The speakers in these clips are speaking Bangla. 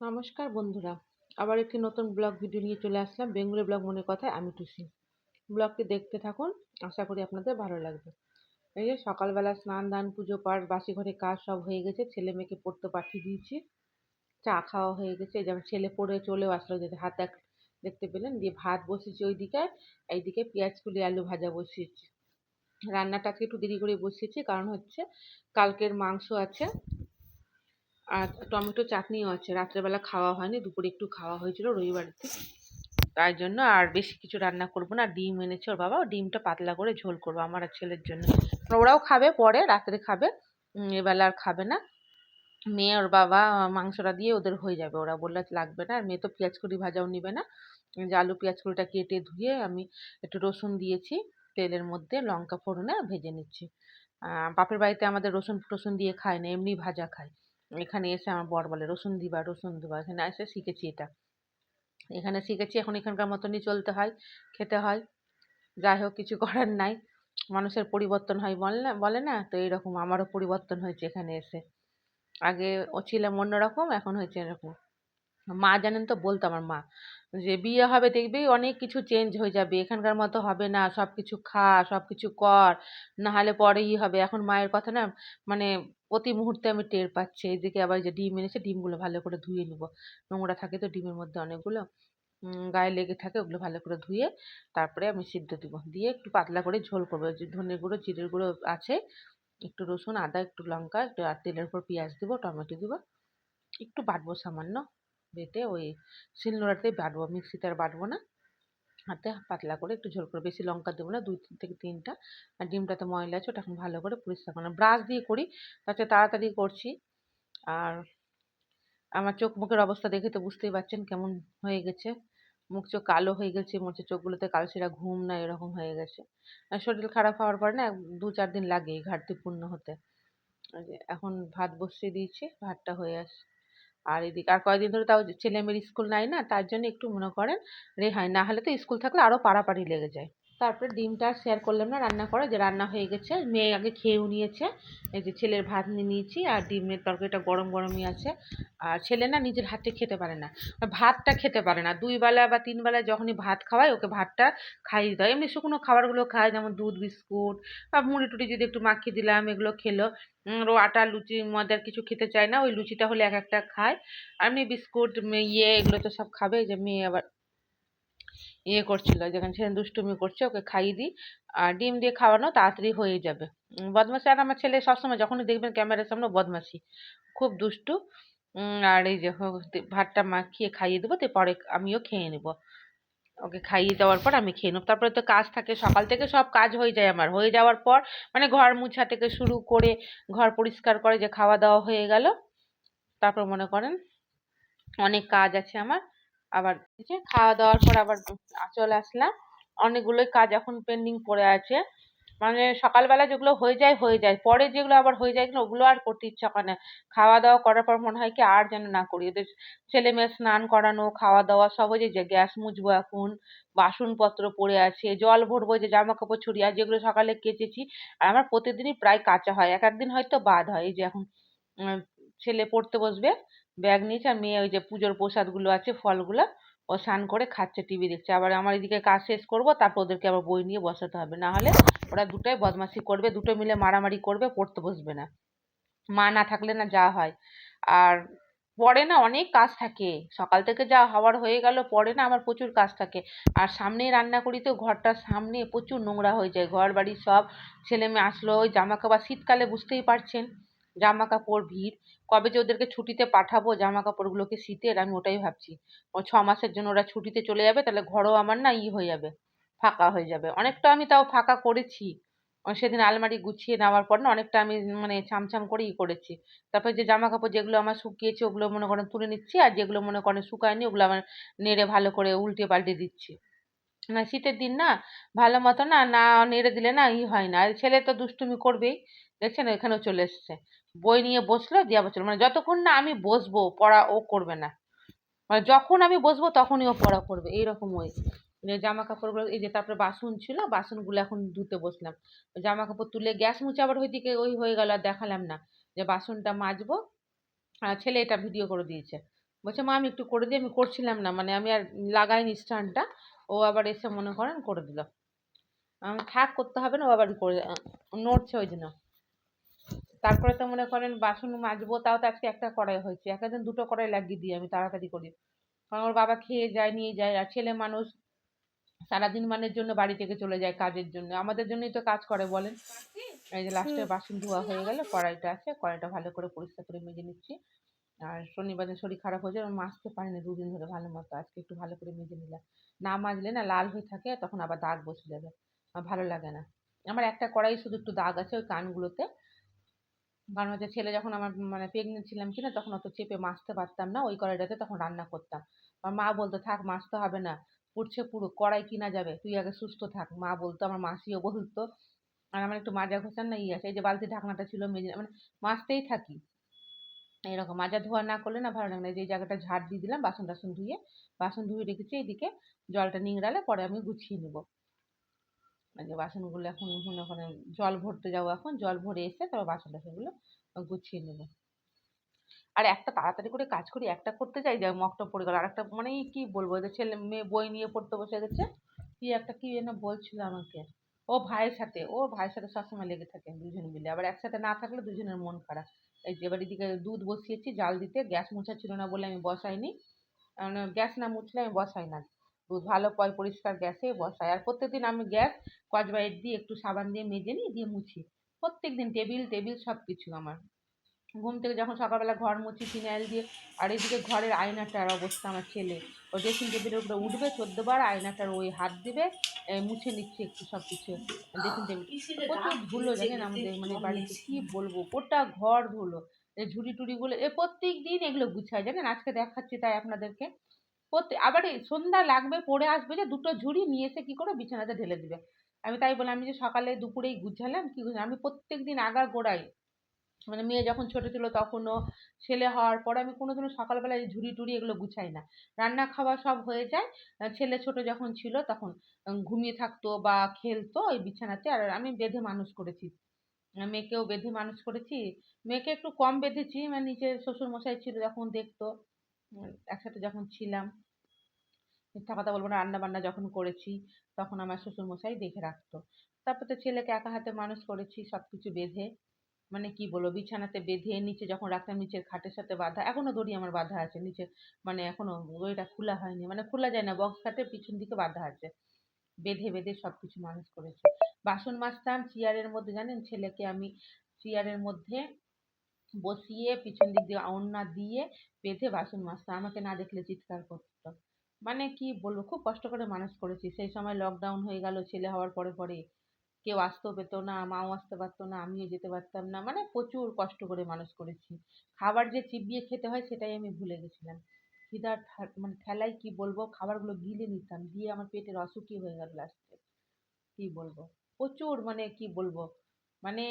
নমস্কার বন্ধুরা, আবার একটি নতুন ব্লগ ভিডিও নিয়ে চলে আসলাম। বেঙ্গলি ব্লগ মনের কথায় আমি টুসি। ব্লগটি দেখতে থাকুন, আশা করি আপনাদের ভালো লাগবে। এই যে সকালবেলা স্নান দান পুজো পাঠ বাসি ঘরে কাজ সব হয়ে গেছে, ছেলে মেয়েকে পড়তে পাঠিয়ে দিয়েছি, চা খাওয়া হয়ে গেছে। যেমন ছেলে পড়ে চলেও আসলো, যে হাত এক দেখতে পেলেন, দিয়ে ভাত বসিয়েছি ওইদিকে, এইদিকে পেঁয়াজ কুলি আলু ভাজা বসিয়েছি। রান্নাটা আজকে একটু দেরি করে বসিয়েছি, কারণ হচ্ছে কালকের মাংস আছে আর টমেটো চাটনিও আছে। রাত্রেবেলা খাওয়া হয়নি, দুপুরে একটু খাওয়া হয়েছিল রবিবারেতে, তাই জন্য আর বেশি কিছু রান্না করবো না। ডিম এনেছে ওর বাবা, ডিমটা পাতলা করে ঝোল করবো আমার আর ছেলের জন্য। ওরাও খাবে, পরে রাত্রে খাবে, এবেলা আর খাবে না। মেয়ে ওর বাবা মাংসটা দিয়ে ওদের হয়ে যাবে, ওরা বললে লাগবে না। আর মেয়ে তো পেঁয়াজ কলি ভাজাও নিবে না। যে আলু পেঁয়াজ কলিটা কেটে ধুয়ে আমি একটু রসুন দিয়েছি, তেলের মধ্যে লঙ্কা ফোড়নে ভেজে নিচ্ছি। বাপের বাড়িতে আমাদের রসুন টসুন দিয়ে খায় না, এমনি ভাজা খায়। এখানে এসে আমার বর বলে রসুন দিবা রসুন দিবা, এখানে এসে শিখেছি এটা। এখানে শিখেছি, এখন এখানকার মতনই চলতে হয়, খেতে হয়। যাই হোক, কিছু করার নাই, মানুষের পরিবর্তন হয় বলে না, তো এইরকম আমারও পরিবর্তন হয়েছে এখানে এসে। আগে ও ছিলাম অন্যরকম, এখন হয়েছে এরকম। মা জানেন তো, বলতো আমার মা যে বিয়ে হবে দেখবি অনেক কিছু চেঞ্জ হয়ে যাবে, এখানকার মতো হবে না, সব কিছু খা সব কিছু কর, না হলে পরেই হবে। এখন মায়ের কথা না, মানে প্রতি মুহূর্তে আমি টের পাচ্ছি। এইদিকে আবার যে ডিম এনেছে, ডিমগুলো ভালো করে ধুয়ে নিব, নোংরা থাকে তো ডিমের মধ্যে অনেকগুলো, গায়ে লেগে থাকে, ওগুলো ভালো করে ধুয়ে তারপরে আমি সিদ্ধ দিব, দিয়ে একটু পাতলা করে ঝোল করবো। যে ধনে গুঁড়ো জিরের গুঁড়ো আছে, একটু রসুন আদা একটু লঙ্কা একটু, আর তেলের উপর পেঁয়াজ দিব, টমেটো দিব, একটু বাটবো সামান্য, বেটে ওই শিলনোড়াতেই বাটবো, মিক্সিতে আর বাটবো না। হাতে পাতলা করে একটু ঝোল করে, বেশি লঙ্কা দেবো না, 2 থেকে 3টা। আর ডিমটাতে ময়লা আছে, ওটা এখন ভালো করে পরিষ্কার করে ব্রাশ দিয়ে করি, তাতে তাড়াতাড়ি করছি। আর আমার চোখ মুখের অবস্থা দেখে তো বুঝতেই পারছেন কেমন হয়ে গেছে, মুখ চোখ কালো হয়ে গেছে, মনে হচ্ছে চোখগুলোতে কালচেরা ঘুম না এরকম হয়ে গেছে। আর শরীর খারাপ হওয়ার পর না 2-4 দিন লাগে এই ঘাটতি পূর্ণ হতে। এই যে এখন ভাত বসিয়ে দিয়েছি, ভাতটা হয়ে আসছে। আর এদিকে আর কয়েকদিন ধরে তাও ছেলে মেয়ের স্কুল নাই না, তার জন্য একটু মনে করেন রেহাই, না হলে তো স্কুল থাকলে আরো পাড়াপাড়ি লেগে যায়। তারপরে ডিমটা শেয়ার করলাম না রান্না করে, যে রান্না হয়ে গেছে, মেয়ে আগে খেয়েও নিয়েছে। এই যে ছেলের ভাত নিয়ে নিয়েছি, আর ডিমের তরকারিটা গরম গরমই আছে। আর ছেলে না নিজের হাতে খেতে পারে না, ভাতটা খেতে পারে না। 2 বেলা বা 3 বেলা যখনই ভাত খাওয়ায়, ওকে ভাতটা খাইয়ে দিতে হয়। এমনি শুকনো খাবারগুলো খায়, যেমন দুধ বিস্কুট বা মুড়ি টুড়ি যদি একটু মাখিয়ে দিলাম, এগুলো খেলো। ও আটা লুচি ময়দার কিছু খেতে চায় না, ওই লুচিটা হলে এক একটা খায়। আর এমনি বিস্কুট এগুলো তো সব খাবে। এই যে মেয়ে আবার করছিল, যেখানে সেখানে দুষ্টুমি করছে, ওকে খাইয়ে দিই। আর ডিম দিয়ে খাওয়ানো তাড়াতাড়ি হয়ে যাবে। বদমাশি, আর আমার ছেলে সবসময় যখনই দেখবেন ক্যামেরার সামনে বদমাশি, খুব দুষ্টু। আর এই যে ভাতটা মাখিয়ে খাইয়ে দেবো, তো পরে আমিও খেয়ে নেব। ওকে খাইয়ে দেওয়ার পর আমি খেয়ে নেব। তারপরে তো কাজ থাকে, সকাল থেকে সব কাজ হয়ে যায় আমার। হয়ে যাওয়ার পর মানে ঘর মুছা থেকে শুরু করে, ঘর পরিষ্কার করে যে খাওয়া দাওয়া হয়ে গেল, তারপর মনে করেন অনেক কাজ আছে আমার। আবার এই যে খাওয়া দাওয়ার পর আবার চলে আসলাম, অনেকগুলোই কাজ এখন পেন্ডিং পড়ে আছে। মানে সকালবেলা যেগুলো হয়ে যায়, পরে যেগুলো আবার হয়ে যায় না, ওগুলো আর করতে ইচ্ছা করে না। খাওয়া দাওয়া করার পর মনে হয় কি আর যেন না করি। ওদের ছেলে মেয়ে স্নান করানো, খাওয়া দাওয়া সব হয়ে যায়, যে গ্যাস মুছবো এখন, বাসনপত্র পড়ে আছে, জল ভরবো, যে জামা কাপড় ছড়িয়ে আর যেগুলো সকালে কেচেছি। আর আমার প্রতিদিনই প্রায় কাচা হয়, এক একদিন হয়তো বাদ হয়। এই যে এখন উম, ছেলে পড়তে বসবে, ব্যাগ নিয়েছে, আর মেয়ে ওই যে পুজোর প্রসাদগুলো আছে ফলগুলো, ও স্নান করে খাচ্ছে, টিভি দেখছে। আবার আমার এদিকে কাজ শেষ করব, তারপর ওদেরকে আবার বই নিয়ে বসাতে হবে, না হলে ওরা দুটোই বদমাশি করবে, দুটো মিলে মারামারি করবে, পড়তে বসবে না। মা না থাকলে না যা হয়। আর পরে না অনেক কাজ থাকে, সকাল থেকে যা হওয়ার হয়ে গেল, পরে না আমার প্রচুর কাজ থাকে। আর সামনেই রান্না করি তো, ঘরটার সামনে প্রচুর নোংরা হয়ে যায়, ঘর বাড়ি সব। ছেলে মেয়ে আসলো, ওই জামা কাপড়, শীতকালে বুঝতেই পারছেন জামা কাপড় ভিড়। কবে যে ওদেরকে ছুটিতে পাঠাবো জামা কাপড়গুলোকে শীতের, আমি ওটাই ভাবছি। ও 6 মাসের জন্য ওরা ছুটিতে চলে যাবে, তাহলে ঘরও আমার না হয়ে যাবে, ফাঁকা হয়ে যাবে অনেকটা। আমি তাও ফাঁকা করেছি, সেদিন আলমারি গুছিয়ে নেওয়ার পর না অনেকটা আমি মানে ছামছাম করে করেছি। তারপর যে জামা কাপড় যেগুলো আমার শুকিয়েছে, ওগুলো মনে করেন তুলে নিচ্ছি, আর যেগুলো মনে করেন শুকায়নি, ওগুলো আমার নেড়ে ভালো করে উল্টে পাল্টে দিচ্ছি। না শীতের দিন না, ভালো মতো না না নেড়ে দিলে না হয় না। আর ছেলে তো দুষ্টুমি করবেই, দেখছেন এখানেও চলে এসছে, বই নিয়ে বসলো, দিয়া বসলো, মানে যতক্ষণ না আমি বসবো পড়া ও করবে না। মানে যখন আমি বসবো তখনই ও পড়া করবে, এইরকম ওই। জামা কাপড়গুলো এই যে, তারপরে বাসন ছিল, বাসনগুলো এখন ধুতে বসলাম। জামা কাপড় তুলে গ্যাস মুছে আবার ওইদিকে ওই হয়ে গেল, আর দেখালাম না যে বাসনটা মাজবো। ছেলে এটা ভিডিও করে দিয়েছে, বলছে মা আমি একটু করে দিই, আমি করছিলাম না, মানে আমি আর লাগাইনি স্ট্যান্ডটা। ও আবার এসে মনে করেন করে দিল। আমি থাক করতে হবে না, ও আবার করে নড়ছে ওই জন্য। তারপরে তো মনে করেন বাসন মাজবো, তাও তো আজকে একটা কড়াই হয়েছে, একদিন দুটো কড়াই লাগিয়ে দিই আমি তাড়াতাড়ি করি। কারণ ওর বাবা খেয়ে যায় নিয়ে যায়, আর ছেলে মানুষ সারাদিন মানের জন্য বাড়ি থেকে চলে যায় কাজের জন্য, আমাদের জন্যই তো কাজ করে বলেন। এই যে লাস্টে বাসন ধোয়া হয়ে গেল, কড়াইটা আছে, কড়াইটা ভালো করে পরিষ্কার করে মেজে নিচ্ছি। আর শনিবার দিন শরীর খারাপ হয়ে যায়, আমি মাজতে পারিনি দুদিন ধরে ভালো মতো, আজকে একটু ভালো করে মেজে নিলাম। না মাজলে না লাল হয়ে থাকে, তখন আবার দাগ বসে যাবে, আমার ভালো লাগে না। আমার একটা কড়াই শুধু একটু দাগ আছে ওই কানগুলোতে, কারণ হচ্ছে ছেলে যখন আমার মানে প্রেগনেন্ট ছিলাম কিনা তখন অত চেপে মাজতে পারতাম না ওই কড়াইটাতে, তখন রান্না করতাম। আমার মা বলতো থাক মাজতে হবে না, পুড়ছে পুরো কড়াই কিনা যাবে, তুই আগে সুস্থ থাক, মা বলতো, আমার মাসিও বলতো। আর আমার একটু মাজা ঘষার না আছে, এই যে বালতির ঢাকনাটা ছিল মেজে মানে মাজতেই থাকি। এরকম মাজা ধোয়া না করলে না ভালো লাগে না। যে জায়গাটা ঝাড় দিয়ে দিলাম বাসন টাসন ধুয়ে, বাসন ধুয়ে রেখেছি এইদিকে, জলটা নিংড়ালে পরে আমি গুছিয়ে নেবো। যে বাসনগুলো এখন মনে করেন জল ভরতে যাবো, এখন জল ভরে এসে তারপর বাসন টাসনগুলো গুছিয়ে নেবো। আর একটা তাড়াতাড়ি করে কাজ করি, একটা করতে যাই যে মগটা পড়ে গেল, আর একটা মানে কি বলবো, যে ছেলে মেয়ে বই নিয়ে পড়তে বসে গেছে, কি একটা কি যেন বলছিল আমাকে, ও ভাইয়ের সাথে সবসময় লেগে থাকে দুজন মিলে, আবার একসাথে না থাকলে দুজনের মন খারাপ। এই যে এবার এদিকে দুধ বসিয়েছি জাল দিতে, গ্যাস মোছা ছিল না বলে আমি বসাইনি, কারণ গ্যাস না মুছলে আমি বসাই না দুধ, ভালো পরিষ্কার গ্যাসে বসাই। আর প্রত্যেকদিন আমি গ্যাস স্কচব্রাইট দিয়ে একটু সাবান দিয়ে মেজে নিই, দিয়ে মুছি প্রত্যেকদিন, টেবিল টেবিল সব কিছু আমার। ঘুম থেকে যখন সকালবেলা ঘর মুছি ফিনাইল দিয়ে। আর এদিকে ঘরের আয়নাটার অবস্থা, আমার ছেলে ও ড্রেসিং টেবিলের উপরে উঠবে 14 বার, আয়নাটার ওই হাত দিবে, মুছে নিচ্ছে একটু সব কিছু ড্রেসিং টেবিল। প্রচুর ধুলো জানেন আমাদের মানে বাড়িতে, কি বলবো, গোটা ঘর ধুলো। এই ঝুড়ি টুড়িগুলো প্রত্যেক দিন এগুলো গুছায় জানেন, আজকে দেখাচ্ছি তাই আপনাদেরকে। আবার এই সন্ধ্যা লাগবে পড়ে আসবে যে দুটো ঝুড়ি নিয়ে এসে কি করে বিছানাতে ঢেলে দিবে। আমি তাই বললাম, আমি যে সকালে দুপুরেই গুছালাম কি আমি প্রত্যেক দিন আগাগোড়াই, মানে মেয়ে যখন ছোট ছিল তখনও, ছেলে হওয়ার পরে আমি কোনোদিনও সকালবেলা এই ঝুড়ি টুড়ি এগুলো গুছাই না। রান্না খাওয়া সব হয়ে যায়। ছেলে ছোট যখন ছিল তখন ঘুমিয়ে থাকতো বা খেলতো ওই বিছানাতে, আর আমি বেঁধে মানুষ করেছি। মেয়েকেও বেঁধে মানুষ করেছি। মেয়েকে একটু কম বেঁধেছি, মানে নিচে শ্বশুর মশাই ছিল যখন দেখতো, একসাথে যখন ছিলাম, মিথ্যা কথা বলবো না, রান্না বান্না যখন করেছি তখন আমার শ্বশুর মশাই দেখে রাখতো। তারপর তো ছেলেকে একা হাতে মানুষ করেছি সবকিছু বেঁধে, মানে কি বলবো, বিছানাতে বেঁধে নিচে যখন রাখতাম নিচের খাটের সাথে বাঁধা, এখনো দড়ি আমার বাঁধা আছে নিচে, মানে এখনো দড়িটা খোলা হয়নি, মানে খোলা যায় না, বক্স খাটের পিছন দিকে বাঁধা আছে, বেঁধে বেঁধে সবকিছু মানুষ করেছি। বাসন মাজতাম চেয়ারের মধ্যে জানেন, ছেলেকে আমি চেয়ারের মধ্যে বসিয়ে পিছন দিক দিয়ে ওড়না দিয়ে বেঁধে বাসন মাজতাম, আমাকে না দেখলে চিৎকার করতো। মানে কি বলবো, খুব কষ্ট করে মানুষ করেছি। সেই সময় লকডাউন হয়ে গেল ছেলে হওয়ার পরে পরে, কেউ আসতেও পেতো না, মাও আসতে পারতো না, আমিও যেতে পারতাম না, মানে প্রচুর কষ্ট করে মানুষ করেছি। খাবার যে চিবিয়ে খেতে হয় সেটাই আমি ভুলে গেছিলাম। খিদার মানে ঠেলায় কি বলবো, খাবারগুলো গিলে নিতাম, দিয়ে আমার পেটের অসুখই হয়ে গেল লাস্টে। কি বলবো, প্রচুর মানে কি বলবো, মানে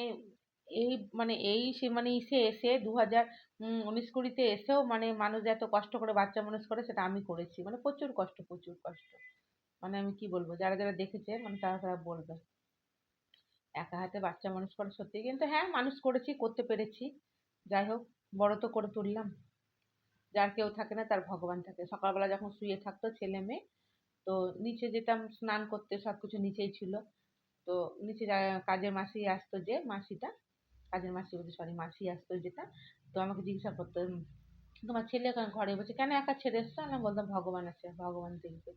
এই মানে এই সে মানে ইসে এসে 2019-20 এসেও মানে মানুষ এত কষ্ট করে বাচ্চা মানুষ করে সেটা আমি করেছি, মানে প্রচুর কষ্ট প্রচুর কষ্ট। মানে আমি কি বলবো, যারা যারা দেখেছে মানে তারা তারা বলবে, একা হাতে বাচ্চা মানুষ করা সত্যি, কিন্তু হ্যাঁ মানুষ করেছি, করতে পেরেছি। যাই হোক, বড় তো করে তুললাম। যার কেউ থাকে না তার ভগবান থাকে। সকালবেলা যখন শুয়ে থাকতো ছেলে মেয়ে, তো নিচে যেতাম স্নান করতে, সবকিছু নিচেই ছিল। তো নিচে কাজের মাসি আসতো, যে মাসিটা, কাজের মাসি বলতে সরি মাসি আসতো যেটা, তো আমাকে জিজ্ঞাসা করতো, তোমার ছেলে এখন ঘরে বসে কেন একা ছেড়ে এসছো?" আমি বলতাম ভগবান আছে, ভগবান দেখবে।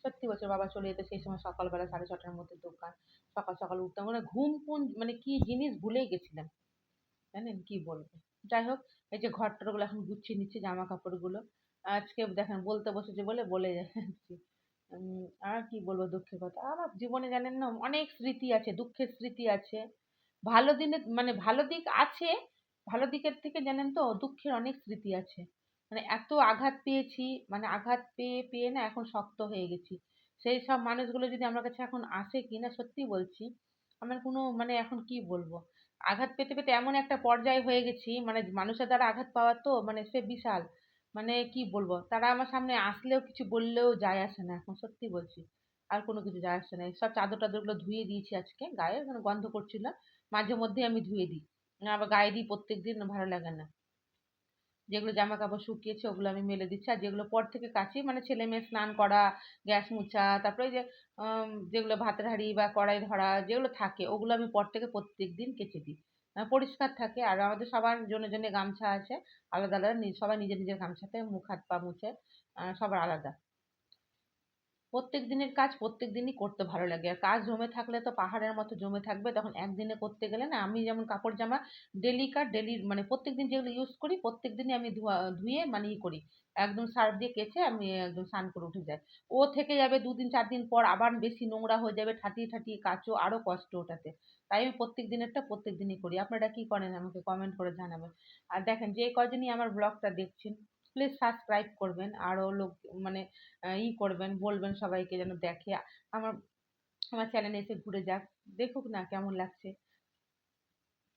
সত্যি বছর বাবা চলে যেত সেই সময়, সকালবেলা 6:30টার মধ্যে দোকান, সকাল সকাল উঠতাম, মানে ঘুম কোন মানে কি জিনিস ভুলেই গেছিলাম, জানেন কি বলবো। যাই হোক, এই যে ঘর টরগুলো এখন গুছিয়ে নিচ্ছি, জামা কাপড়গুলো আজকে দেখেন বলতে বসেছি বলে বলে যাচ্ছি। আর কি বলবো, দুঃখের কথা, আমার জীবনে জানেন না অনেক স্মৃতি আছে, দুঃখের স্মৃতি আছে, ভালো দিনে মানে ভালো দিক আছে, ভালো দিকের থেকে জানেন তো দুঃখের অনেক স্মৃতি আছে। মানে এত আঘাত পেয়েছি, মানে আঘাত পেয়ে পেয়ে না এখন শক্ত হয়ে গেছি। সেই সব মানুষগুলো যদি আমার কাছে এখন আসে কি না, সত্যি বলছি, আমার কোনো মানে এখন কি বলবো, আঘাত পেতে পেতে এমন একটা পর্যায়ে হয়ে গেছি, মানে মানুষের দ্বারা আঘাত পাওয়া তো মানে সে বিশাল, মানে কি বলবো, তারা আমার সামনে আসলেও কিছু বললেও যায় আসে না এখন, সত্যি বলছি। আর কোনো কিছু যায় আসে না, সব চাদর টাদর গুলো ধুয়ে দিয়েছি আজকে, গায়ে মানে গন্ধ করছিল, মাঝে মধ্যে আমি ধুয়ে দিই, আবার গায়ে দিই প্রত্যেক দিন, ভালো লাগে না। যেগুলো জামা কাপড় শুকিয়েছে ওগুলো আমি মেলে দিচ্ছি, আর যেগুলো পর থেকে কাচি মানে ছেলে মেয়ে স্নান করা, গ্যাস মুছা, তারপরে ওই যে যেগুলো ভাতের হাঁড়ি বা কড়াই ধরা যেগুলো থাকে ওগুলো আমি পর থেকে প্রত্যেক দিন কেচে দিই, পরিষ্কার থাকে। আর আমাদের সবার জন্য জন্য গামছা আছে আলাদা আলাদা, সবাই নিজের নিজের গামছাতে মুখ হাত পা মুছে, সবার আলাদা। প্রত্যেক দিনের কাজ প্রত্যেক দিনই করতে ভালো লাগে, আর কাজ জমে থাকলে তো পাহাড়ের মতো জমে থাকবে, তখন একদিনে করতে গেলে না, আমি যেমন কাপড় জামা ডেলি মানে প্রত্যেক দিন যেগুলো ইউজ করি প্রত্যেক দিনই আমি ধুয়ে মানে করি, একদম সার্ফ দিয়ে কেচে আমি একদম স্নান করে উঠে যাই। ও থেকে যাবে 2 দিন 4 দিন পর আবার বেশি নোংরা হয়ে যাবে, ঠাটিয়ে ঠাটিয়ে কাচো, আরো কষ্ট ওটাতে। তাই আমি প্রত্যেক দিনেরটা প্রত্যেক দিনই করি। আপনারা কি করেন আমাকে কমেন্ট করে জানাবেন। আর দেখেন যে কজনই আমার ব্লগটা দেখছেন প্লিজ সাবস্ক্রাইব করবেন, আরো লোক মানে করবেন, বলবেন সবাইকে যেন দেখে, আমার আমার চ্যানেলে এসে ঘুরে যাক, দেখুক না কেমন লাগছে।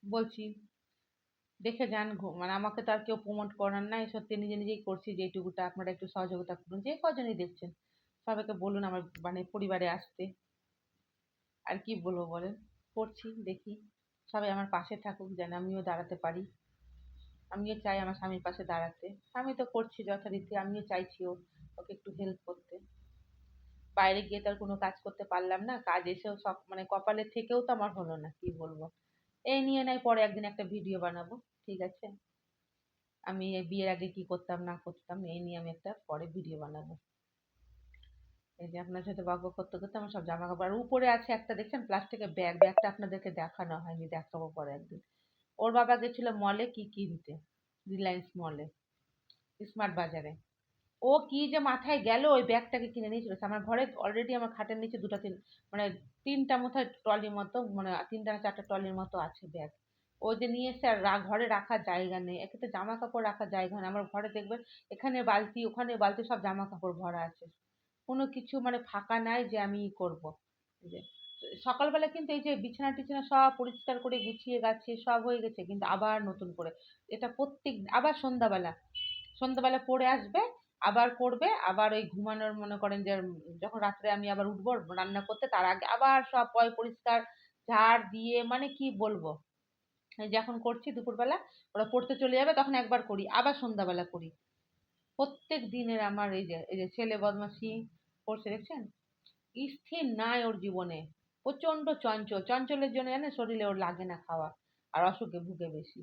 বলছি দেখে যান, মানে আমাকে তো আর কেউ প্রমোট করার নাই, সত্যি নিজে নিজেই করছি যেটুকুটা, আপনারা একটু সহযোগিতা করুন যে কজনই দেখছেন, সবাইকে বলুন আমার মানে পরিবারে আসতে। আর কি বলবো বলেন, করছি দেখি সবাই আমার পাশে থাকুক যেন আমিও দাঁড়াতে পারি। আমিও চাই আমার স্বামীর পাশে দাঁড়াতে, আমি তো করছি যথারীতি, আমিও চাইছি ওকে একটু হেল্প করতে। বাইরে গিয়ে তো আর কোনো কাজ করতে পারলাম না, কাজ এসেও সব মানে কপালে থেকেও তো আমার হলো না, কি বলবো। এই নিয়ে নাই পরে একদিন একটা ভিডিও বানাবো, ঠিক আছে? আমি এই বিয়ের আগে কি করতাম না করতাম এই নিয়ে আমি একটা পরে ভিডিও বানাবো। এই যে আপনার সাথে গল্প করতে করতে আমার সব জামা কাপড়, আর উপরে আছে একটা দেখছেন প্লাস্টিকের ব্যাগটা আপনাদেরকে দেখানো হয়নি, দেখাবো পরে একদিন। ওর বাবা গেছিল মলে কি কিনতে, রিলায়েন্স মলে, স্মার্ট বাজারে। ও কি যে মাথায় গেল ওই ব্যাগটাকে কিনে নিয়ে চলেছে আমার ঘরে, অলরেডি আমার খাটের নিচে মানে তিনটা মাথায় ট্রলির মতো, মানে তিনটা না চারটা ট্রলির মতো আছে ব্যাগ। ও যে নিয়ে এসে আর ঘরে রাখার জায়গা নেই, একে তো জামা কাপড় রাখার জায়গা নেই আমার ঘরে, দেখবেন এখানে বালতি ওখানে বালতি সব জামা কাপড় ভরা আছে, কোনো কিছু মানে ফাঁকা নাই যে আমি করব। এই যে সকালবেলা কিন্তু এই যে বিছানা টিছানা সব পরিষ্কার করে গুছিয়ে গাছিয়ে সব হয়ে গেছে, কিন্তু আবার নতুন করে এটা প্রত্যেক আবার সন্ধ্যাবেলা পড়ে আসবে, আবার করবে, আবার ওই ঘুমানোর মনে করেন যে যখন রাত্রে আমি আবার উঠবো রান্না করতে তার আগে আবার সব পরিষ্কার ঝাড় দিয়ে, মানে কি বলবো। এই যে এখন করছি দুপুরবেলা, ওরা পড়তে চলে যাবে তখন একবার করি, আবার সন্ধ্যাবেলা করি। প্রত্যেক দিনের আমার এই যে ছেলে বদমাশি করছে দেখছেন, স্থির নাই ওর জীবনে, প্রচন্ড চঞ্চল, চঞ্চলের জন্য জানেন শরীরে ওর লাগে না খাওয়া, আর অসুখে ভুগে বেশি।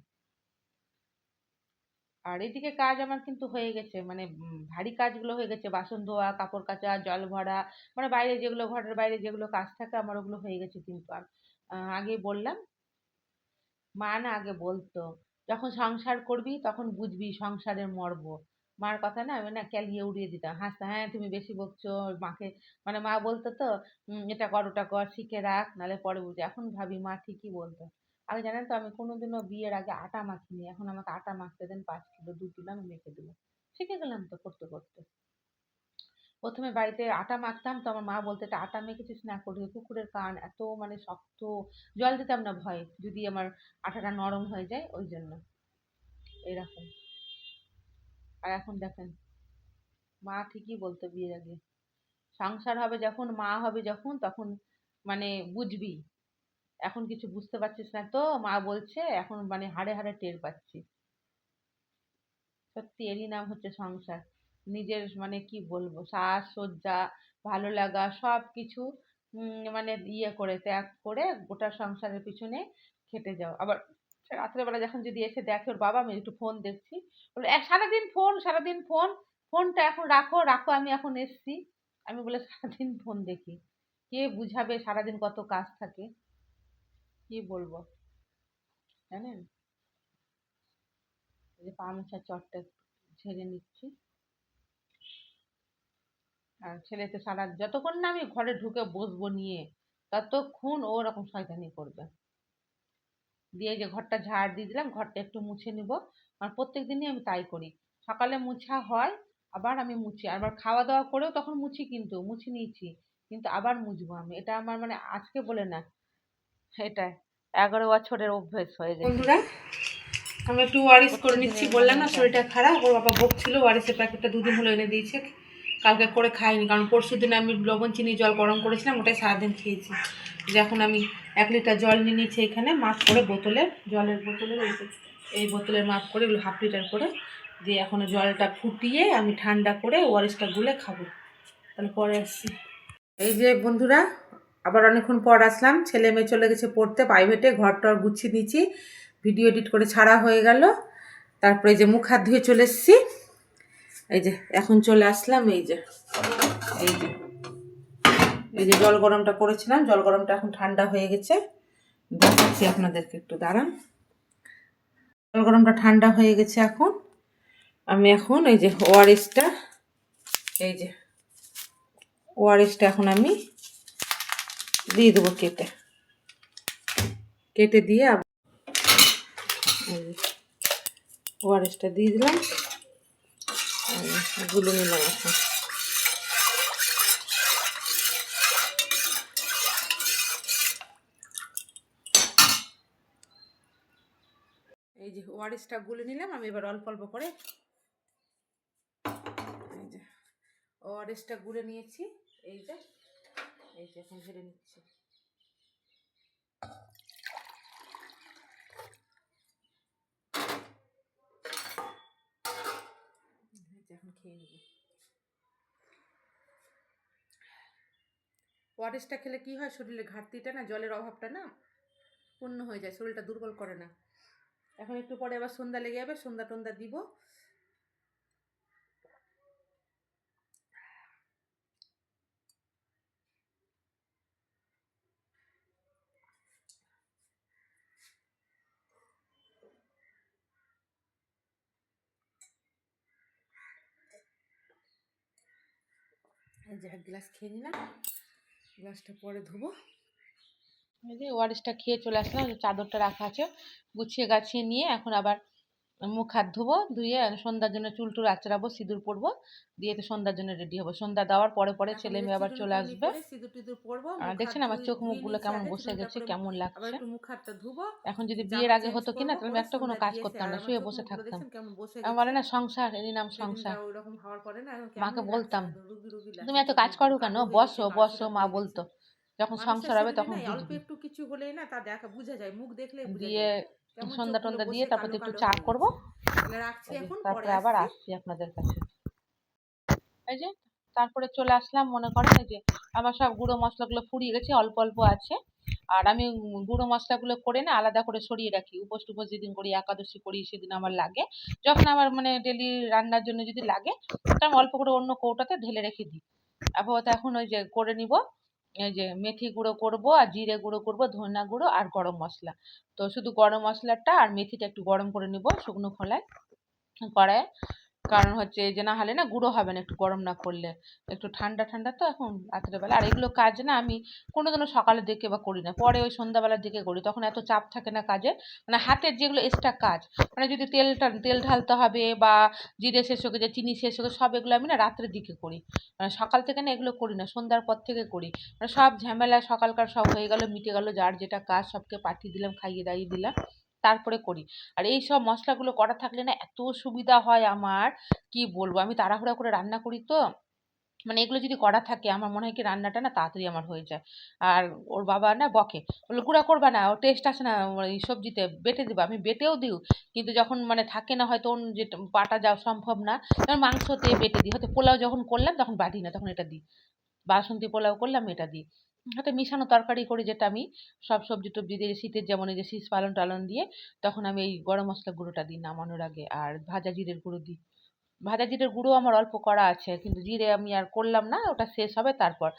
আর এদিকে কাজ আমার কিন্তু হয়ে গেছে, মানে ভারী কাজগুলো হয়ে গেছে, বাসন ধোয়া, কাপড় কাচা, জল ভরা, মানে বাইরে যেগুলো ঘরের বাইরে যেগুলো কাজ থাকে আমার ওগুলো হয়ে গেছে। কিন্তু আর আগেই বললাম, মা না আগে বলতো যখন সংসার করবি তখন বুঝবি সংসারের মর্ম। মার কথা না আমি না ক্যালিয়ে উড়িয়ে দিতাম, হাসতাম, হ্যাঁ তুমি বেশি বকছো মাকে, মানে মা বলতো তো এটা কর ওটা কর শিখে রাখ নাহলে পরে বুঝে। এখন ভাবি মা ঠিকই বলতো। আগে জানেন তো আমি কোনোদিনও বিয়ের আগে আটা মাখিনি, এখন আমাকে আটা মাখতে দেন 5 কিলো 2 কিলো আমি মেখে দেবো, শিখে গেলাম তো করতে করতে। প্রথমে বাড়িতে আটা মাখতাম তো আমার মা বলতো এটা আটা মেখেছিস না, করি কুকুরের কান এত মানে শক্ত, জল দিতাম না ভয়ে যদি আমার আটাটা নরম হয়ে যায় ওই জন্য, এরকম। আর এখন দেখেন, মা ঠিকই বলতো বিয়ের আগে সংসার হবে যখন, মা হবে যখন, তখন মানে বুঝবি, এখন কিছু বুঝতে পারছিস না তো মা বলছে এখন মানে হাড়ে হাড়ে টের পাচ্ছি। সত্যি এরই নাম হচ্ছে সংসার, নিজের মানে কি বলবো সাজ সজ্জা ভালো লাগা সব কিছু মানে করে ত্যাগ করে গোটা সংসারের পিছনে খেটে যাও। আবার রাত্রেবেলা যখন যদি এসে দেখে ওর বাবা আমি একটু ফোন দেখছি, বলে সারাদিন ফোন সারাদিন ফোন, ফোনটা এখন রাখো রাখো আমি এখন এসছি। আমি বলে সারাদিন ফোন দেখি, কে বুঝাবে সারাদিন কত কাজ থাকে, কি বলবো জানেন। এই যে পা মোছার চটটা ঝেড়ে নিচ্ছি, আর ছেলে তো সারা যতক্ষণ না আমি ঘরে ঢুকে বসবো নিয়ে ততক্ষণ ও ওরকম শয়তানি করবে। দিয়ে যে ঘরটা ঝাড় দিয়ে দিলাম, ঘরটা একটু মুছে নিব, আর প্রত্যেক দিনই আমি তাই করি, সকালে মুছা হয়, আবার আমি মুছি, আবার খাওয়া দাওয়া করেও তখন মুছি, কিন্তু মুছে নিয়েছি কিন্তু আবার মুছবো আমি, এটা আমার মানে আজকে বলে না, এটা 11 বছরের অভ্যেস হয়ে গেছে। বন্ধুরা আমি একটু ওয়ারিস করে নিচ্ছি, বললাম না শরীরটা খারাপ, ওর বাবা বকছিল, ওয়ারিসের প্যাকেটটা 2 দিন হলো এনে দিয়েছে, কালকে করে খাইনি কারণ পরশু দিন আমি লবণ চিনি জল গরম করেছিলাম ওটাই সারাদিন খেয়েছি। যে এখন আমি 1 লিটার জল নিয়ে নিয়েছি, এখানে মাপ করে বোতলের জলের বোতলের এই বোতলের মাপ করে এগুলো 1/2 লিটার করে দিয়ে এখনো জলটা ফুটিয়ে আমি ঠান্ডা করে ওআরএসটা গুলে খাবো। তাহলে পরে আসছি। এই যে বন্ধুরা, আবার অনেকক্ষণ পর আসলাম। ছেলে মেয়ে চলে গেছে পড়তে প্রাইভেটে, ঘর টর গুছিয়ে দিয়েছি, ভিডিও এডিট করে ছাড়া হয়ে গেল। তারপরে এই যে মুখ হাত ধুয়ে চলে এসেছি। এই যে এখন চলে আসলাম। এই যে এই যে এই যে জল গরমটা করেছিলাম, জল গরমটা এখন ঠান্ডা হয়ে গেছে, দেখাচ্ছি আপনাদেরকে, একটু দাঁড়ান। জল গরমটা ঠান্ডা হয়ে গেছে। এখন আমি এখন এই যে ওআরএসটা, এই যে ওআরএসটা এখন আমি দিয়ে দেবো কেটে কেটে দিয়ে ওআরএসটা দিয়ে দিলাম, গুলে নিলাম এখন। এই যে ওআরএসটা গুলে নিলাম আমি, এবার অল্প অল্প করে এই যে ওআরএসটা গুলে নিয়েছি। এই যে এখন ঢেলে নিচ্ছি। এখন খেয়ে নেব। ওআরএসটা খেলে কি হয়, শরীরে ঘাটতিটা না, জলের অভাবটা না পূর্ণ হয়ে যায়, শরীরটা দুর্বল করে না। এখন একটু পরে আবার সন্ধ্যা লেগে যাবে, সন্ধ্যা টন্দা দিব। এই যে এক গ্লাস খেয়ে নিলাম, গ্লাসটা পরে ধোবো। এই যে ওআরএসটা খেয়ে চলে আসলাম, চাদরটা রাখা আছে গুছিয়ে গাছিয়ে নিয়ে এখন আবার মুখ হাত ধোবো, ধুয়ে সন্ধ্যার জন্য চুল টুল আঁচড়াবো, সিঁদুর পরবো, দিয়ে তো সন্ধ্যার জন্য রেডি হবো। সন্ধ্যা দেওয়ার পরে পরে ছেলে মেয়ে আবার চলে আসবে। আর দেখছেন আমার চোখ মুখগুলো কেমন বসে গেছে, কেমন লাগছে। এখন যদি বিয়ের আগে হতো কিনা, তাহলে আমি একটা কোনো কাজ করতাম না, শুয়ে বসে থাকতাম। আমার বলে না সংসার, এরই নাম সংসার। মাকে বলতাম তুমি এত কাজ করো কেন, বসো বসো, মা বলতো। যখন সংসার হবে তখন বুঝবি। একটু কিছু হলেই না তা দেখা বোঝা যায়, মুখ দেখলেই দিয়ে সন্ধ্যা টন্দা দিয়ে তারপর একটু চা করবো, তারপরে আবার আসছি আপনাদের কাছে। এই যে তারপরে চলে আসলাম, মনে করেন এই যে আমার সব গুঁড়ো মশলাগুলো ফুরিয়ে গেছে, অল্প অল্প আছে। আর আমি গুঁড়ো মশলাগুলো করে না আলাদা করে সরিয়ে রাখি, উপোস টুপোস যেদিন করি, একাদশী করি, সেদিন আমার লাগে, যখন আমার মানে ডেলি রান্নার জন্য যদি লাগে, আমি অল্প করে অন্য কৌটাতে ঢেলে রেখে দিই। আপাতত এখন ওই যে করে নিব, এই যে মেথি গুঁড়ো করব, আর জিরে গুঁড়ো করব, ধনিয়া গুঁড়ো আর গরম মশলা। তো শুধু গরম মশলাটা আর মেথিটা একটু গরম করে নিব শুকনো খোলায়, কড়ায়। কারণ হচ্ছে যে না হলে না গুঁড়ো হবে না, একটু গরম না করলে। একটু ঠান্ডা ঠান্ডা তো এখন রাত্রেবেলা, আর এগুলো কাজ না আমি কোনোদিনও সকালের দিকে বা করি না, পরে ওই সন্ধ্যাবেলার দিকে করি, তখন এত চাপ থাকে না কাজে। মানে হাতের যেগুলো এক্সট্রা কাজ, মানে যদি তেল ঢালতে হবে বা জিরে শেষ হয়ে যায়, চিনি শেষ হয়ে যায়, সব এগুলো আমি না রাত্রের দিকে করি। মানে সকাল থেকে না এগুলো করি না, সন্ধ্যার পর থেকে করি। মানে সব ঝামেলা সকালকার সব হয়ে গেল, মিটে গেল, যার যেটা কাজ সবকে পাঠিয়ে দিলাম, খাইয়ে দাইয়ে দিলাম, তারপরে করি। আর এই সব মশলাগুলো করা থাকলে না এত সুবিধা হয় আমার, কি বলবো। আমি তাড়াহুড়া করে রান্না করি তো, মানে এগুলো যদি করা থাকে আমার মনে হয় কি রান্নাটা না তাড়াতাড়ি আমার হয়ে যায়। আর ওর বাবা না বকে, বলে গুঁড়া করবা না, ওর টেস্ট আসে না এই সবজিতে, বেটে দিবা। আমি বেটেও দিই, কিন্তু যখন মানে থাকে না, হয়তো যে বাটা যাওয়া সম্ভব না, তখন মাংসতে বেটে দিই। হয়তো পোলাও যখন করলাম তখন বাটি না, তখন এটা দিই। বাসন্তী পোলাও করলাম এটা দিই। হয়তো মিশানো তরকারি করি, যেটা আমি সব সবজি টবজি দিয়ে, শীতের যেমন এই যে শীষ পালন টালন দিয়ে, তখন আমি এই গরম মশলা গুঁড়োটা দিই নামানোর আগে, আর ভাজা জিরের গুঁড়ো দিই। ভাজা জিরের গুঁড়ো আমার অল্প করা আছে, কিন্তু জিরে আমি আর করলাম না, ওটা শেষ হবে তারপর।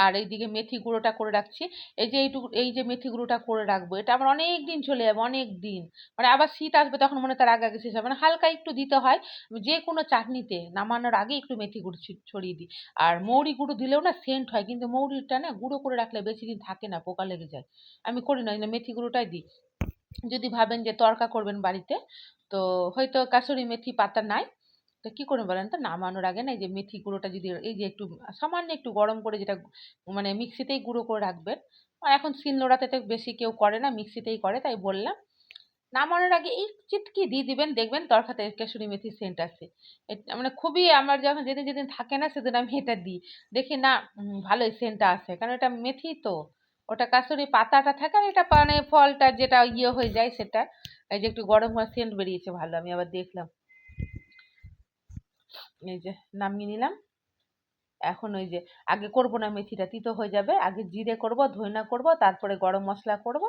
আর এইদিকে মেথি গুঁড়োটা করে রাখছি। এই যে এইটুকু, এই যে মেথি গুঁড়োটা করে রাখবো, এটা আমার অনেক দিন চলে যাবে, অনেক দিন। মানে আবার শীত আসবে তখন মনে হয় তার আগে আগে শেষ হবে, মানে হালকা একটু দিতে হয়। যে কোনো চাটনিতে নামানোর আগে একটু মেথি গুঁড়ো ছড়িয়ে দিই। আর মৌরি গুঁড়ো দিলেও না সেন্ট হয়, কিন্তু মৌরিটা না গুঁড়ো করে রাখলে বেশি দিন থাকে না, পোকা লেগে যায়। আমি করি না, মেথি গুঁড়োটাই দিই। যদি ভাবেন যে তড়কা করবেন বাড়িতে, তো হয়তো কাসুরি মেথি পাতা নাই, তো কি করবেন বলেন তো, নামানোর আগে না এই যে মেথি গুঁড়োটা যদি এই যে একটু সামান্য একটু গরম করে, যেটা মানে মিক্সিতেই গুঁড়ো করে রাখবেন। আর এখন শিলনোড়াতে তো বেশি কেউ করে না, মিক্সিতেই করে, তাই বললাম। নামানোর আগে এই চিটকি দিয়ে দিবেন, দেখবেন তরকাতে কাসুরি মেথির সেন্ট আসে। মানে খুবই, আমার যখন যেদিন যেদিন থাকে না সেদিন আমি এটা দিই, দেখি না ভালোই সেন্টটা আসে, কারণ এটা মেথি তো, ওটা কাসুরি পাতাটা থাকে, আর এটা মানে ফলটা যেটা ইয়ে হয়ে যায় সেটা। এই যে একটু গরম হওয়ার সেন্ট বেরিয়েছে ভালো, আমি আবার দেখলাম। এই যে নামিয়ে নিলাম। এখন ওই যে আগে করব না, মেথিটা তিতো হয়ে যাবে, আগে জিরে করব, ধইনা করব, তারপরে গরম মশলা করব,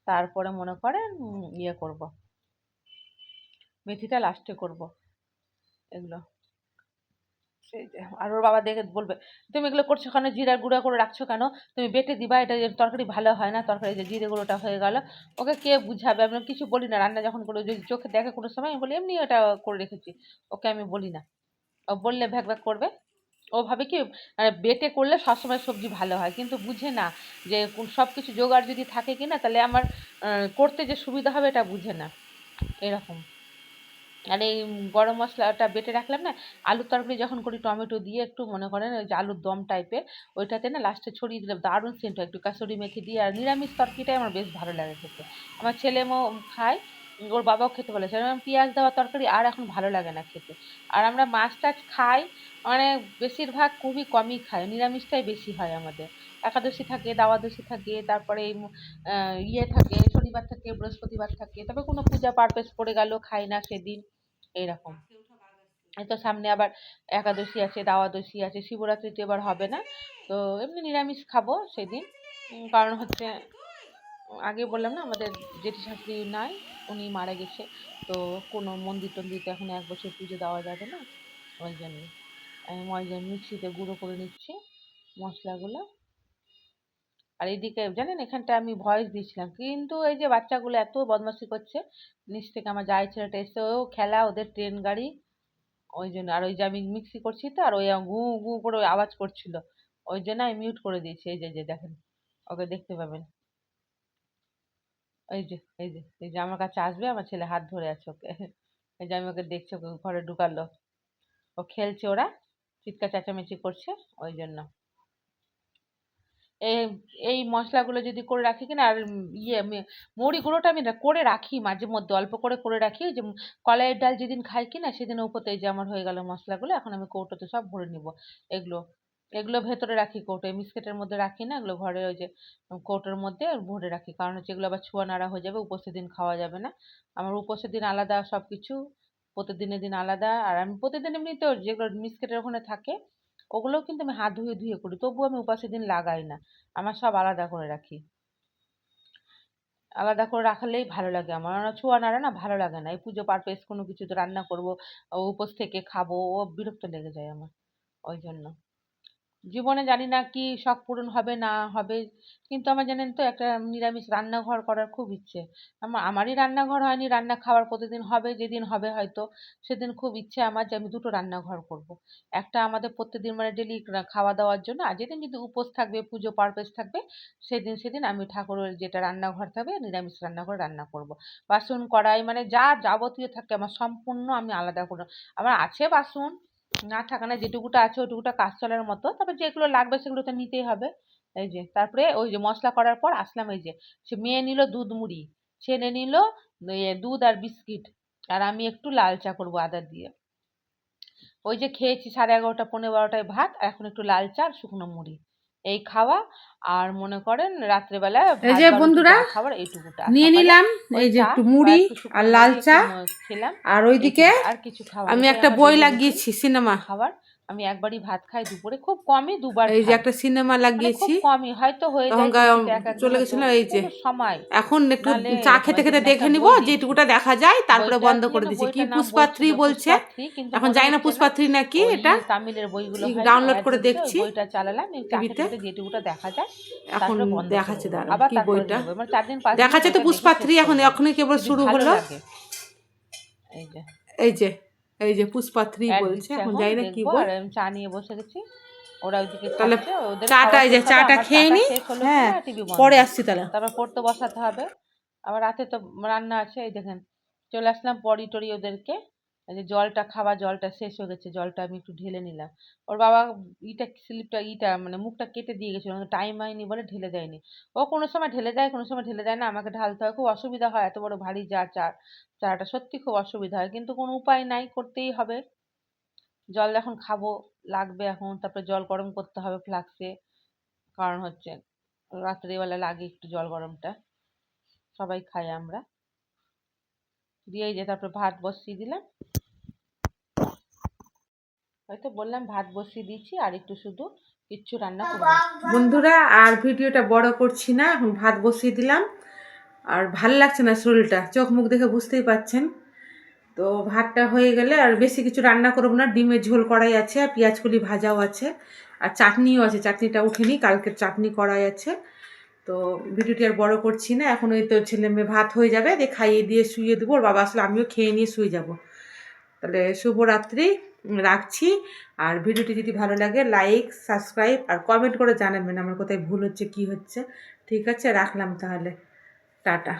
তারপরে মনে করেন ইয়ে করব, মেথিটা লাস্টে করব এগুলো। সেই যে আর ওর বাবা দেখে বলবে, তুমি এগুলো করছো কেন, জিরার গুঁড়া করে রাখছো কেন, তুমি বেটে দিবা, এটা তরকারি ভালো হয় না, তরকারি যে জিরে গুঁড়োটা হয়ে গেল। ওকে কে বুঝাবে, আমি কিছু বলি না, রান্না যখন করে যদি চোখে দেখে কোনো সময় আমি বলি এমনি এটা করে রেখেছি, ওকে আমি বলি না। ও বললে ভ্যাক ভ্যাক করবে। ও ভাবে কি বেটে করলে সবসময় সবজি ভালো হয়, কিন্তু বুঝে না যে সব কিছু জোগাড় যদি থাকে কিনা তাহলে আমার করতে যে সুবিধা হবে এটা বুঝে না, এরকম। আর এই গরম মশলাটা বেটে রাখলাম না, আলুর তরকারি যখন করি টমেটো দিয়ে একটু মনে করেন ওই যে আলুর দম টাইপের, ওইটাতে না লাস্টে ছড়িয়ে দিলাম, দারুণ সেন্ট হয়, একটু কাসুরি মেথি দিয়ে। আর নিরামিষ তরকারিটাই আমার বেশ ভালো লাগে খেতে, আমার ছেলে খায়, ওর বাবাও খেতে বলেছে। পেঁয়াজ দেওয়া তরকারি আর এখন ভালো লাগে না খেতে। আর আমরা মাছ টাছ খাই মানে বেশিরভাগ খুবই কমই খাই, নিরামিষটাই বেশি হয় আমাদের। একাদশী থাকে, দ্বাদশী থাকে, তারপরে ইয়ে থাকে, শনিবার থাকে, বৃহস্পতিবার থাকে, তবে কোনো পূজা পারপেস পড়ে গেল খাই না সেদিন, এইরকম। এই তো সামনে আবার একাদশী আছে, দ্বাদশী আছে, শিবরাত্রিতে এবার হবে না, তো এমনি নিরামিষ খাবো সেদিন। কারণ হচ্ছে আগে বললাম না আমাদের জেঠি শাশুড়ি নাই, উনি মারা গেছে, তো কোনো মন্দির টন্দিরতে এখন 1 বছর পুজো দেওয়া যাবে না, ওই জন্য আমি মিক্সিতে গুঁড়ো করে নিচ্ছি মশলাগুলো। আর এইদিকে জানেন এখানটা আমি ভয়েস দিয়েছিলাম, কিন্তু এই যে বাচ্চাগুলো এত বদমাশি করছে, নিচ থেকে আমার জায়ের ছেলেটা এসে, ও খেলা ওদের ট্রেন গাড়ি, ওই জন্য। আর ওই যে আমি মিক্সি করছি তো, আর ওই গু গু করে ওই আওয়াজ করছিল, ওই জন্য আমি মিউট করে দিয়েছি। এই যে যে দেখেন, ওকে দেখতে পাবেন, এই যে এই যে এই যে আমার কাছে আসবে, আমার ছেলে হাত ধরে আছে ওকে, এই যে আমি ওকে দেখছি, ওকে ঘরে ঢুকালো, ও খেলছে, ওরা চিৎকার চেঁচামেচি করছে, ওই জন্য। এই এই মশলাগুলো যদি করে রাখি কিনা, আর মৌরি গুঁড়োটা আমি না করে রাখি মাঝে মধ্যে, অল্প করে করে রাখি, ওই যে কলাইয়ের ডাল যেদিন খাই কিনা সেদিন উপরতে, এই যে আমার হয়ে গেল মশলাগুলো, এখন আমি কৌটোতে সব ভরে নিব। এগুলো এগুলো ভেতরে রাখি কৌটো, মিক্সেটের মধ্যে রাখি না, এগুলো ঘরে ওই যে কৌটোর মধ্যে ভরে রাখি, কারণ হচ্ছে এগুলো আবার ছোঁয়া নাড়া হয়ে যাবে, উপোসের দিন খাওয়া যাবে না। আমার উপোসের দিন আলাদা সব কিছু, প্রতিদিনের দিন আলাদা। আর আমি প্রতিদিন এমনিতেও যেগুলো মিক্সেটের ওখানে থাকে ওগুলোও কিন্তু আমি হাত ধুয়ে ধুয়ে করি, তবুও আমি উপাসের দিন লাগাই না, আমার সব আলাদা করে রাখি। আলাদা করে রাখলেই ভালো লাগে আমার, ছোঁয়া নাড়া না ভালো লাগে না। এই পুজো পারপেস কোনো কিছু তো রান্না করবো, উপোস থেকে খাবো, ও বিরক্ত লেগে যায় আমার, ওই জন্য। জীবনে জানি না কি শখ পূরণ হবে না হবে, কিন্তু আমার জানেন তো একটা নিরামিষ রান্নাঘর করার খুব ইচ্ছে। আমারই রান্নাঘর হয়নি, রান্না খাওয়ার প্রতিদিন হবে, যেদিন হবে হয়তো সেদিন খুব ইচ্ছে আমার যে আমি দুটো রান্নাঘর করব। একটা আমাদের প্রত্যেকদিন মানে ডেলি খাওয়া দাওয়ার জন্য, আর যেদিন যদি উপোস থাকবে, পুজো পারপেস থাকবে, সেদিন সেদিন আমি ঠাকুরের যেটা রান্নাঘর থাকবে নিরামিষ রান্নাঘর রান্না করব। বাসন কড়াই মানে যা যাবতীয় থাকে আমার সম্পূর্ণ আমি আলাদা করে, আমার আছে বাসন না থাকা না, যেটুকুটা আছে ওইটুকুটা কাজ চলার মতো, তবে যেগুলো লাগবে সেগুলো তো নিতেই হবে। এই যে তারপরে ওই যে মশলা করার পর আসলাম, এই যে সে মেয়ে নিল দুধ মুড়ি, ছেলে নিল দুধ আর বিস্কিট, আর আমি একটু লাল চা করবো আদা দিয়ে। ওই যে খেয়েছি 11:30 12টায় ভাত, আর এখন একটু লাল চা আর শুকনো মুড়ি, এই খাওয়া। আর মনে করেন রাত্রেবেলা এই ভাত যে বা রুটি বন্ধুরা যা খাবার এইটুকুটা, আর নিয়ে সকালে নিলাম ওই এই যে চা একটু বা মুড়ি একটু আর শুকনো লাল মুড়ি একটু চা, খেলাম, আর ওইদিকে এইটুকুটা আর কিছু খাওয়া, আমি এটাই একটা আমার বই ডেইলি রুটিন লাগিয়েছি সিনেমা। খাবার। আমি একবারই ভাত খাই দুপুরে, খুব কমই দুবার এই যে খাই, একটা সিনেমা মানে খুব লাগিয়েছি, কমই হয়তো হয়ে তখন যায় ছুটিতে এক চলে একদিন হয়তো গেছিলাম। এই যে কোনো সময়, এখন একটু নালে চা এরকম। খেতে এই খেতে দেখেন একটা দেখে নিব বই দিয়েছি, যেটুকুটা দেখা যায়, তারপরে বইটা বন্ধ কি করে যেন দিয়েছি। কি বইটার নাম পুষ্পাত্রী বলছিল, বলছে, পুষ্পাথ্রি, কিন্তু এখন মনে জানি না হচ্ছে না। পুষ্পাত্রী নাকি ওই এটা, তামিলের বইগুলো হয় না, ডাউনলোড অ্যাড করে হচ্ছে, ওই দেখছি বইটা চালালাম, এই চা খেতে টিভিতে। খেতে যেটুকুটা দেখা যায় এখন তারপরে বন্ধ করে দেখাচ্ছে, দেবো, দাঁড়ান আবার কি তারপরে বইটা নেবো, মানে 4 দিন 5 দিন দেখাচ্ছে, তো বইটা দেখে শেষ পুষ্পাত্রী এখন করে দেবো, এখনই কেবল যদি শুরু ভালো হলো। লাগে। এই যে এই যে এই যে পুষ্পাত্রী অ্যাড বলছে, দিচ্ছে, এখন এখন জানি না কি দেখবো। বই। আর আমি চা নিয়ে বসে গেছি, ওরা ওইদিকে তাহলে খাচ্ছে, ওদের চাটা, খাওয়া এই যে শেষ হবে, চাটা আমার খেয়ে চাটা নি। শেষ হলো হ্যাঁ, কিনা টিভি বন্ধ, পরে আসছি তাহলে। তারপর পড়তে বসাতে হবে। আবার রাতে তো রান্না আছে। এই দেখেন চলে আসলাম পরি টরি ওদেরকে, এই যে জলটা খাওয়া, জলটা শেষ হয়ে গেছে, জলটা আমি একটু ঢেলে নিলাম। ওর বাবা স্লিপটা মানে মুখটা কেটে দিয়ে গেছিল, টাইম হয়নি বলে ঢেলে দেয়নি। ও কোনো সময় ঢেলে দেয়, কোনো সময় ঢেলে দেয় না, আমাকে ঢালতে হয়, খুব অসুবিধা হয়, এত বড় ভারী চাটা সত্যি খুব অসুবিধা হয়, কিন্তু কোনো উপায় নাই, করতেই হবে। জল এখন খাবো, লাগবে এখন, তারপরে জল গরম করতে হবে ফ্লাক্সে, কারণ হচ্ছে রাত্রিবেলা লাগে একটু জল গরমটা, সবাই খাই আমরা। দিয়ে যে তারপরে ভাত বসিয়ে দিলাম। হয়তো বললাম ভাত বসিয়ে দিয়েছি, আর একটু শুধু কিচ্ছু রান্না করবো না। বন্ধুরা আর ভিডিওটা বড় করছি না, এখন ভাত বসিয়ে দিলাম। আর ভাল লাগছে না শরীরটা, চোখ মুখ দেখে বুঝতেই পাচ্ছেন। তো ভাতটা হয়ে গেলে আর বেশি কিছু রান্না করবো না, ডিমের ঝোল কড়াই আছে, আর পেঁয়াজ কলি ভাজাও আছে, আর চাটনিও আছে, চাটনিটা উঠেনি, কালকের চাটনি কড়াই আছে। তো ভিডিওটি আর বড় করছি না, এখন ওই তো ছেলে মেয়ে ভাত হয়ে যাবে, দিয়ে খাইয়ে দিয়ে শুয়ে দেবো, ওর বাবা আসলে আমিও খেয়ে নিয়ে শুয়ে যাব। তাহলে শুভরাত্রি, রাখছি। আর ভিডিওটি যদি ভালো লাগে লাইক সাবস্ক্রাইব আর কমেন্ট করে জানাবেন আমার কোথায় ভুল হচ্ছে কি হচ্ছে। ঠিক আছে, রাখলাম তাহলে, টাটা।